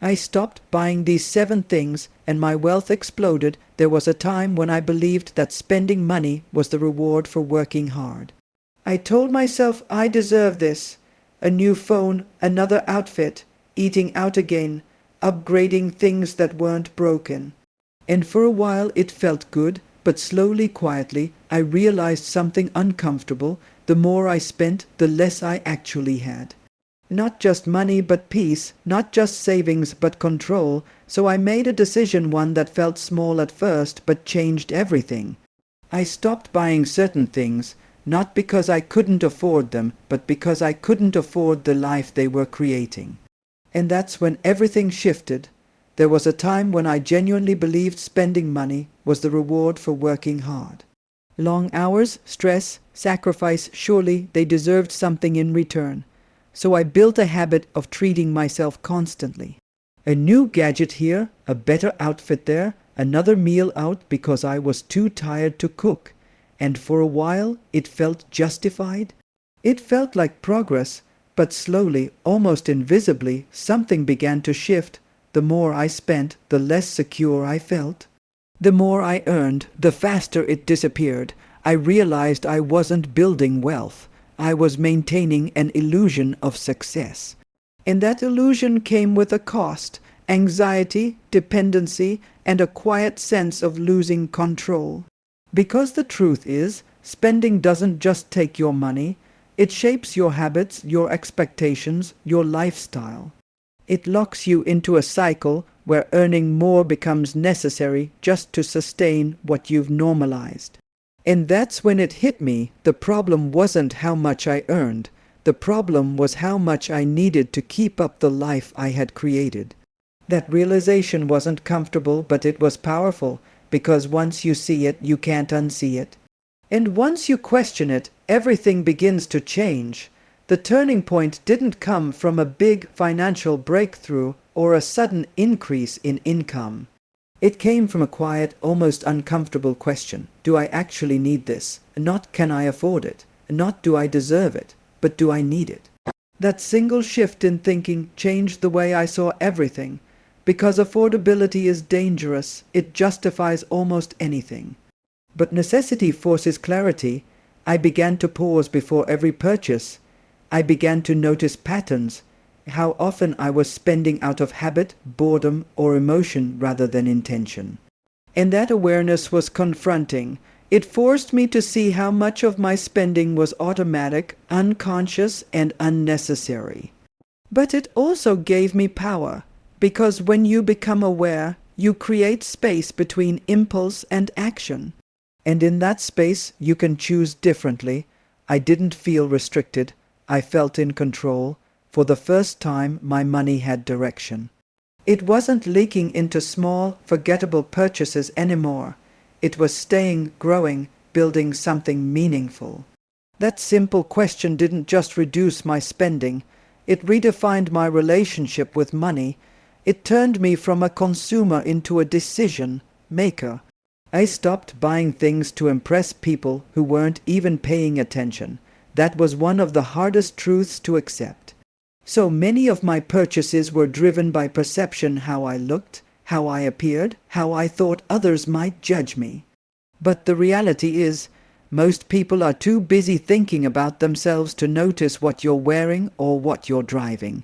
I stopped buying these 7 things and my wealth exploded. There was a time when I believed that spending money was the reward for working hard. I told myself I deserve this. A new phone, another outfit, eating out again, upgrading things that weren't broken. And for a while it felt good, but slowly, quietly, I realized something uncomfortable. The more I spent, the less I actually had. Not just money, but peace, not just savings, but control. So I made a decision, one that felt small at first, but changed everything. I stopped buying certain things, not because I couldn't afford them, but because I couldn't afford the life they were creating. And that's when everything shifted. There was a time when I genuinely believed spending money was the reward for working hard. Long hours, stress, sacrifice, surely they deserved something in return. So I built a habit of treating myself constantly. A new gadget here, a better outfit there, another meal out because I was too tired to cook. And for a while it felt justified. It felt like progress, but slowly, almost invisibly, something began to shift. The more I spent, the less secure I felt. The more I earned, the faster it disappeared. I realized I wasn't building wealth. I was maintaining an illusion of success. And that illusion came with a cost: anxiety, dependency, and a quiet sense of losing control. Because the truth is, spending doesn't just take your money, it shapes your habits, your expectations, your lifestyle. It locks you into a cycle where earning more becomes necessary just to sustain what you've normalized. And that's when it hit me. The problem wasn't how much I earned. The problem was how much I needed to keep up the life I had created. That realization wasn't comfortable, but it was powerful, because once you see it, you can't unsee it. And once you question it, everything begins to change. The turning point didn't come from a big financial breakthrough or a sudden increase in income. It came from a quiet, almost uncomfortable question. Do I actually need this? Not can I afford it? Not do I deserve it? But do I need it? That single shift in thinking changed the way I saw everything. Because affordability is dangerous, it justifies almost anything. But necessity forces clarity. I began to pause before every purchase. I began to notice patterns. How often I was spending out of habit, boredom, or emotion rather than intention. And that awareness was confronting. It forced me to see how much of my spending was automatic, unconscious, and unnecessary. But it also gave me power, because when you become aware, you create space between impulse and action. And in that space, you can choose differently. I didn't feel restricted. I felt in control. For the first time, my money had direction. It wasn't leaking into small, forgettable purchases anymore. It was staying, growing, building something meaningful. That simple question didn't just reduce my spending. It redefined my relationship with money. It turned me from a consumer into a decision maker. I stopped buying things to impress people who weren't even paying attention. That was one of the hardest truths to accept. So many of my purchases were driven by perception: how I looked, how I appeared, how I thought others might judge me. But the reality is, most people are too busy thinking about themselves to notice what you're wearing or what you're driving.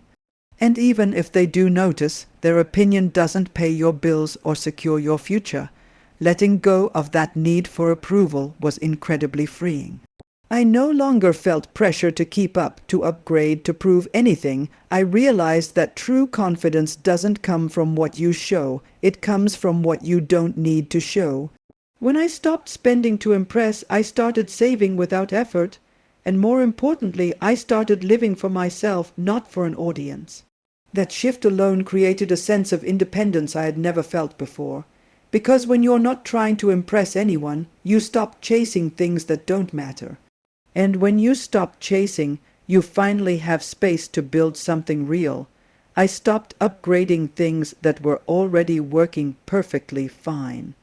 And even if they do notice, their opinion doesn't pay your bills or secure your future. Letting go of that need for approval was incredibly freeing. I no longer felt pressure to keep up, to upgrade, to prove anything. I realized that true confidence doesn't come from what you show. It comes from what you don't need to show. When I stopped spending to impress, I started saving without effort. And more importantly, I started living for myself, not for an audience. That shift alone created a sense of independence I had never felt before. Because when you're not trying to impress anyone, you stop chasing things that don't matter. And when you stop chasing, you finally have space to build something real. I stopped upgrading things that were already working perfectly fine.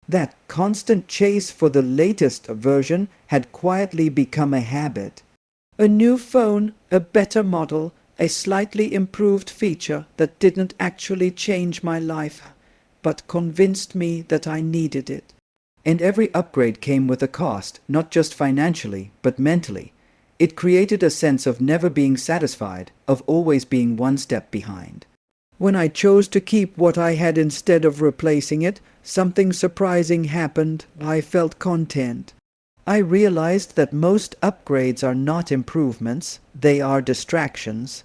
That constant chase for the latest version had quietly become a habit. A new phone, a better model, a slightly improved feature that didn't actually change my life, but convinced me that I needed it. And every upgrade came with a cost, not just financially, but mentally. It created a sense of never being satisfied, of always being one step behind. When I chose to keep what I had instead of replacing it, something surprising happened. I felt content. I realized that most upgrades are not improvements, they are distractions.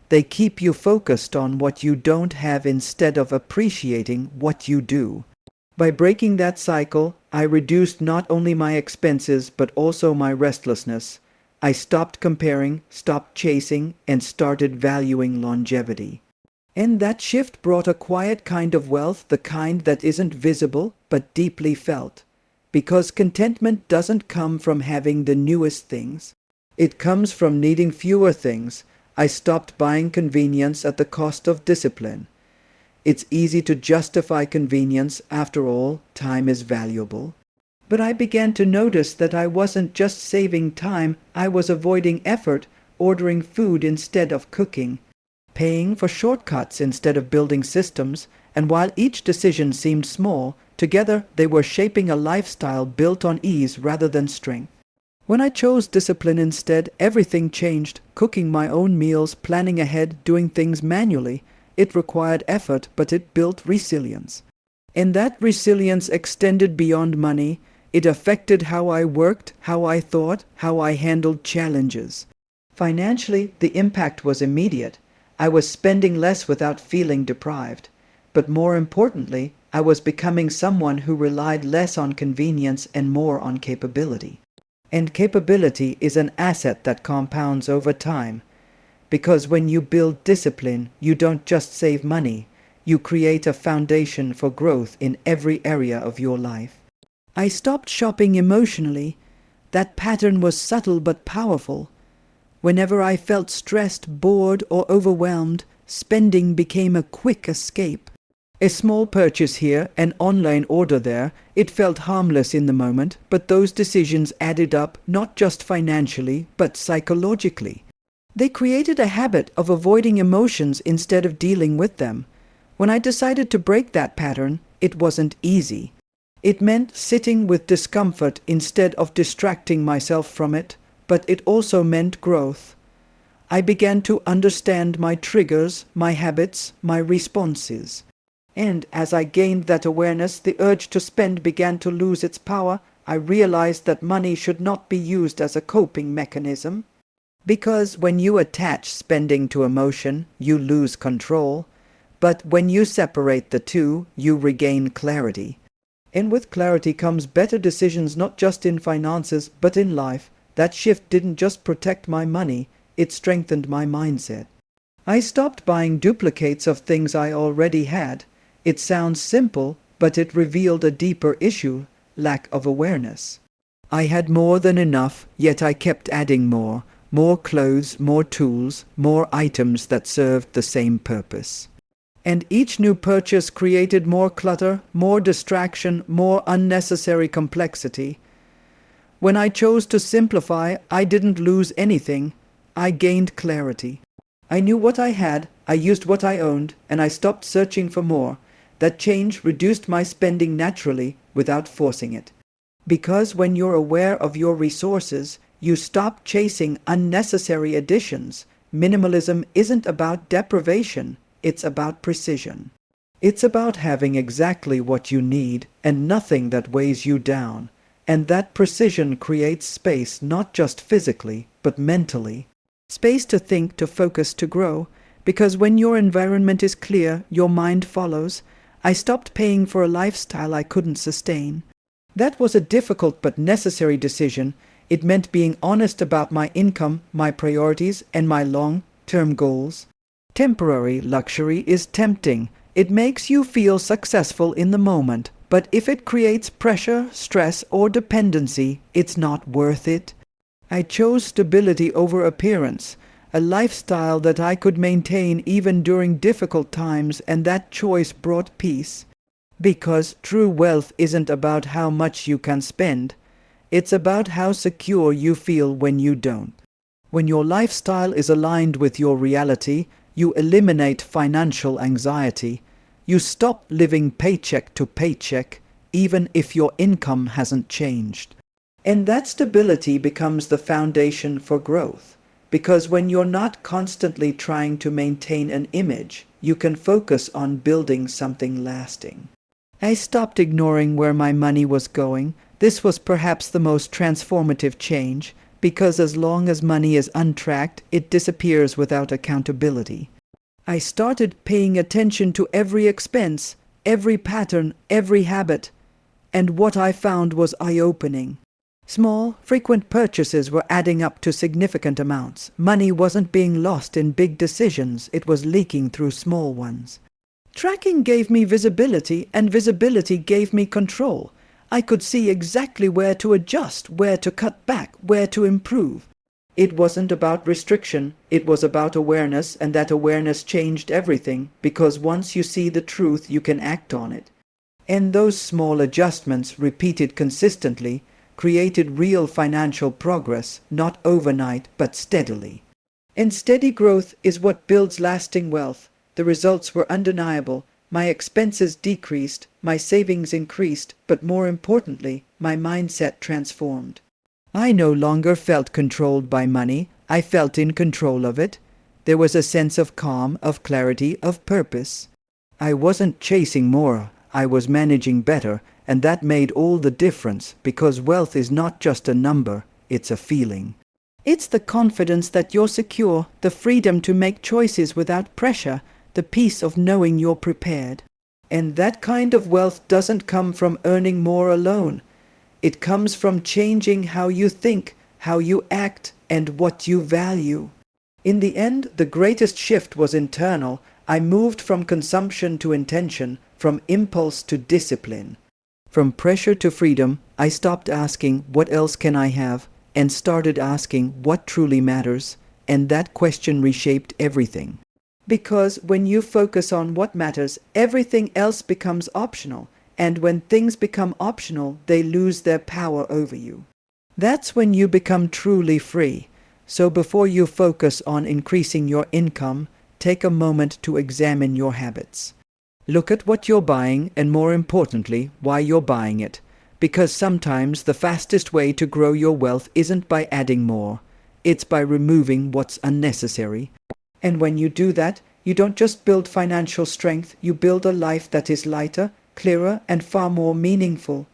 They keep you focused on what you don't have instead of appreciating what you do. By breaking that cycle, I reduced not only my expenses but also my restlessness. I stopped comparing, stopped chasing, and started valuing longevity. And that shift brought a quiet kind of wealth, the kind that isn't visible but deeply felt. Because contentment doesn't come from having the newest things. It comes from needing fewer things. I stopped buying convenience at the cost of discipline. It's easy to justify convenience. After all, time is valuable. But I began to notice that I wasn't just saving time, I was avoiding effort, ordering food instead of cooking, paying for shortcuts instead of building systems, and while each decision seemed small, together they were shaping a lifestyle built on ease rather than strength. When I chose discipline instead, everything changed. Cooking my own meals, planning ahead, doing things manually. It required effort, but it built resilience. And that resilience extended beyond money. It affected how I worked, how I thought, how I handled challenges. Financially, the impact was immediate. I was spending less without feeling deprived. But more importantly, I was becoming someone who relied less on convenience and more on capability. And capability is an asset that compounds over time. Because when you build discipline, you don't just save money, you create a foundation for growth in every area of your life. I stopped shopping emotionally. That pattern was subtle but powerful. Whenever I felt stressed, bored, or overwhelmed, spending became a quick escape. A small purchase here, an online order there, it felt harmless in the moment, but those decisions added up not just financially, but psychologically. They created a habit of avoiding emotions instead of dealing with them. When I decided to break that pattern, it wasn't easy. It meant sitting with discomfort instead of distracting myself from it, but it also meant growth. I began to understand my triggers, my habits, my responses. And as I gained that awareness, the urge to spend began to lose its power. I realized that money should not be used as a coping mechanism. Because when you attach spending to emotion, you lose control. But when you separate the two, you regain clarity. And with clarity comes better decisions, not just in finances, but in life. That shift didn't just protect my money, it strengthened my mindset. I stopped buying duplicates of things I already had. It sounds simple, but it revealed a deeper issue: lack of awareness. I had more than enough, yet I kept adding more. More clothes, more tools, more items that served the same purpose. And each new purchase created more clutter, more distraction, more unnecessary complexity. When I chose to simplify, I didn't lose anything. I gained clarity. I knew what I had, I used what I owned, and I stopped searching for more. That change reduced my spending naturally without forcing it. Because when you're aware of your resources, you stop chasing unnecessary additions. Minimalism isn't about deprivation, it's about precision. It's about having exactly what you need and nothing that weighs you down. And that precision creates space, not just physically, but mentally. Space to think, to focus, to grow. Because when your environment is clear, your mind follows. I stopped paying for a lifestyle I couldn't sustain. That was a difficult but necessary decision. It meant being honest about my income, my priorities, and my long-term goals. Temporary luxury is tempting. It makes you feel successful in the moment, but if it creates pressure, stress, or dependency, it's not worth it. I chose stability over appearance, a lifestyle that I could maintain even during difficult times, and that choice brought peace. Because true wealth isn't about how much you can spend. It's about how secure you feel when you don't. When your lifestyle is aligned with your reality, you eliminate financial anxiety. You stop living paycheck to paycheck, even if your income hasn't changed. And that stability becomes the foundation for growth. Because when you're not constantly trying to maintain an image, you can focus on building something lasting. I stopped ignoring where my money was going. This was perhaps the most transformative change, because as long as money is untracked, it disappears without accountability. I started paying attention to every expense, every pattern, every habit, and what I found was eye-opening. Small, frequent purchases were adding up to significant amounts. Money wasn't being lost in big decisions, it was leaking through small ones. Tracking gave me visibility, and visibility gave me control. I could see exactly where to adjust, where to cut back, where to improve. It wasn't about restriction, it was about awareness, and that awareness changed everything, because once you see the truth, you can act on it. And those small adjustments, repeated consistently, created real financial progress, not overnight, but steadily. And steady growth is what builds lasting wealth. The results were undeniable. My expenses decreased, my savings increased, but more importantly, my mindset transformed. I no longer felt controlled by money. I felt in control of it. There was a sense of calm, of clarity, of purpose. I wasn't chasing more, I was managing better, and that made all the difference, because wealth is not just a number, it's a feeling. It's the confidence that you're secure, the freedom to make choices without pressure, the peace of knowing you're prepared. And that kind of wealth doesn't come from earning more alone. It comes from changing how you think, how you act, and what you value. In the end, the greatest shift was internal. I moved from consumption to intention, from impulse to discipline. From pressure to freedom, I stopped asking, what else can I have? And started asking, what truly matters? And that question reshaped everything. Because when you focus on what matters, everything else becomes optional. And when things become optional, they lose their power over you. That's when you become truly free. So before you focus on increasing your income, take a moment to examine your habits. Look at what you're buying, and more importantly, why you're buying it. Because sometimes the fastest way to grow your wealth isn't by adding more. It's by removing what's unnecessary. And when you do that, you don't just build financial strength, you build a life that is lighter, clearer, and far more meaningful.